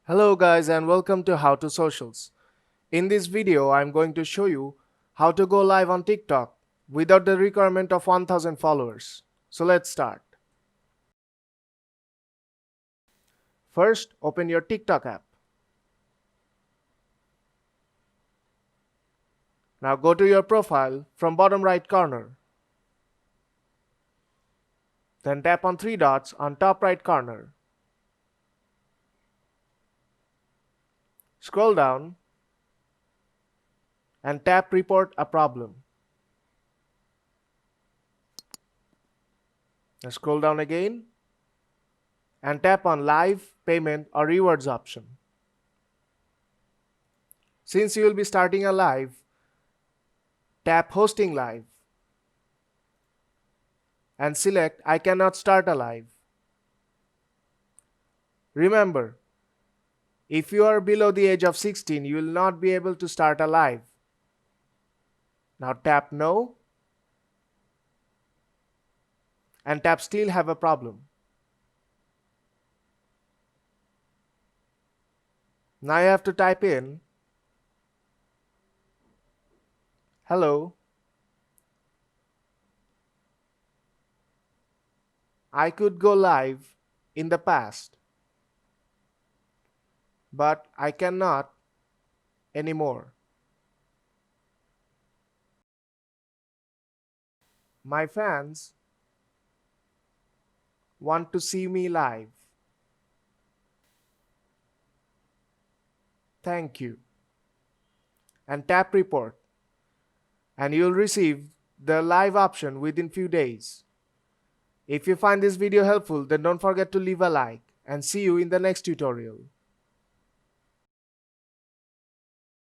Hello guys and welcome to How to Socials. In this video, I'm going to show you how to go live on TikTok without the requirement of 1000 followers. So let's start. First, open your TikTok app. Now go to your profile from bottom right corner. Then tap on three dots on top right corner. Scroll down and tap Report a Problem. Now scroll down again and tap on Live, Payment or Rewards option. Since you will be starting a live, tap Hosting Live and select I cannot start a live. Remember, if you are below the age of 16, you will not be able to start a live. Now tap No and tap Still have a problem. Now you have to type in Hello, I could go live in the past, but I cannot anymore. My fans want to see me live. Thank you. And tap Report, and you'll receive the live option within few days. If you find this video helpful, then don't forget to leave a like and see you in the next tutorial.